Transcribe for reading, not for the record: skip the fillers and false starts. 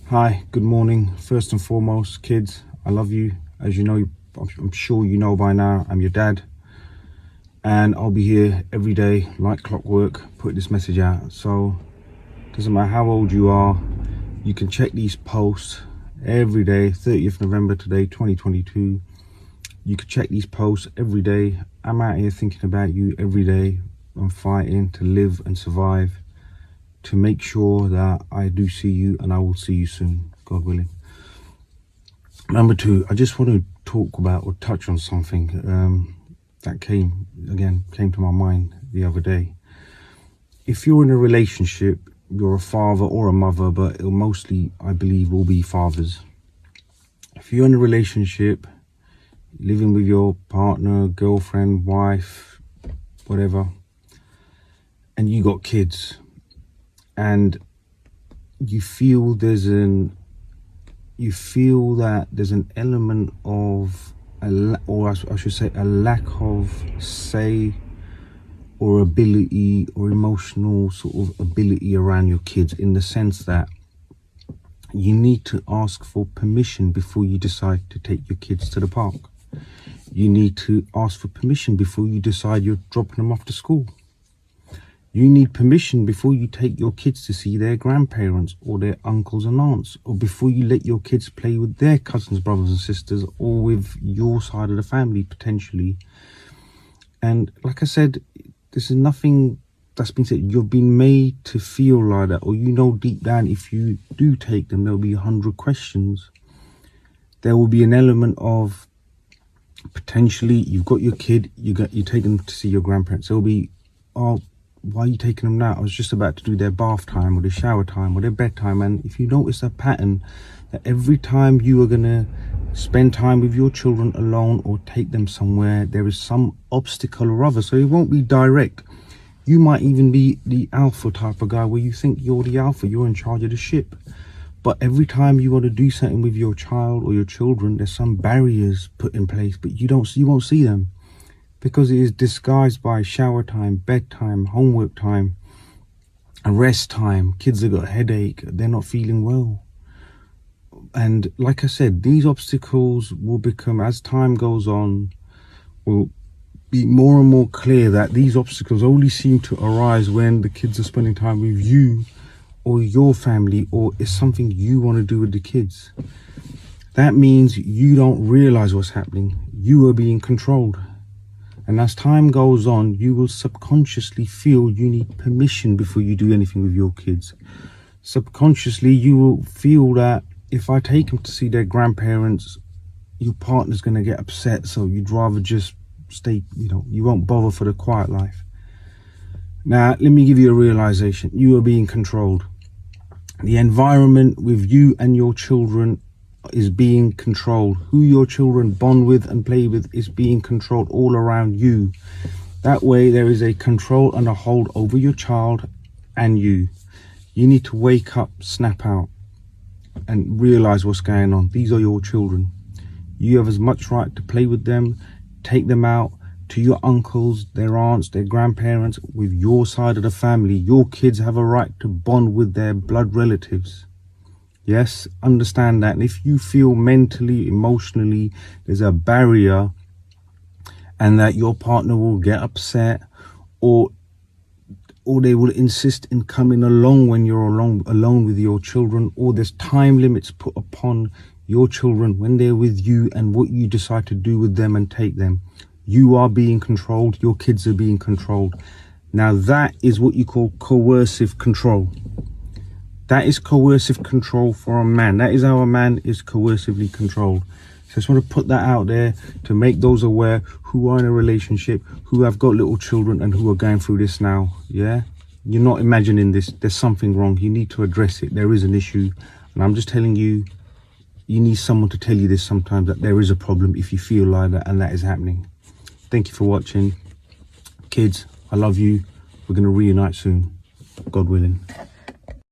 Hi, good morning. First and foremost, kids, I love you. As you know, I'm sure you know by now, I'm your dad. And I'll be here every day, like clockwork, put this message out. So, doesn't matter how old you are, you can check these posts every day. 30th November today, 2022. You can check these posts every day. I'm out here thinking about you every day. I'm fighting to live and survive, to make sure that I do see you, and I will see you soon, God willing. Number two, I just want to talk about or touch on something that came to my mind the other day. If you're in a relationship, you're a father or a mother, but it'll mostly, I believe, will be fathers. If you're in a relationship, living with your partner, girlfriend, wife, whatever, and you got kids, and you feel that there's an element of a lack of say or ability or emotional sort of ability around your kids, in the sense that you need to ask for permission before you decide to take your kids to the park. You need to ask for permission before you decide you're dropping them off to school. You need permission before you take your kids to see their grandparents or their uncles and aunts, or before you let your kids play with their cousins, brothers and sisters, or with your side of the family potentially. And like I said, this is nothing that's been said. You've been made to feel like that, or you know deep down, if you do take them, there'll be 100 questions. There will be an element of potentially, you've got your kid, you take them to see your grandparents. There'll be, oh, why are you taking them now? I was just about to do their bath time or their shower time or their bedtime. And if you notice a pattern, that every time you are going to spend time with your children alone or take them somewhere, there is some obstacle or other. So it won't be direct. You might even be the alpha type of guy, where you think you're the alpha, you're in charge of the ship. But every time you want to do something with your child or your children, there's some barriers put in place, but you won't see them, because it is disguised by shower time, bedtime, homework time, and rest time. Kids have got a headache, they're not feeling well. And like I said, these obstacles will become, as time goes on, will be more and more clear that these obstacles only seem to arise when the kids are spending time with you or your family, or it's something you want to do with the kids. That means you don't realize what's happening. You are being controlled. And as time goes on, you will subconsciously feel you need permission before you do anything with your kids. Subconsciously, you will feel that if I take them to see their grandparents, your partner's going to get upset. So you'd rather just stay, you won't bother for the quiet life. Now, let me give you a realization. You are being controlled. The environment with you and your children is being controlled. Who your children bond with and play with is being controlled all around you. That way there is a control and a hold over your child and you. You need to wake up, snap out, and realize what's going on. These are your children. You have as much right to play with them, take them out to your uncles, their aunts, their grandparents, with your side of the family. Your kids have a right to bond with their blood relatives. Yes, understand that. And if you feel mentally, emotionally, there's a barrier, and that your partner will get upset, or they will insist in coming along when you're alone with your children, or there's time limits put upon your children when they're with you and what you decide to do with them and take them, you are being controlled. Your kids are being controlled. Now that is what you call coercive control. That is coercive control for a man. That is how a man is coercively controlled. So I just want to put that out there to make those aware who are in a relationship, who have got little children, and who are going through this now. Yeah, you're not imagining this. There's something wrong. You need to address it. There is an issue, and I'm just telling you, you need someone to tell you this sometimes, that there is a problem if you feel like that, and that is happening. Thank you for watching. Kids, I love you. We're going to reunite soon, God willing.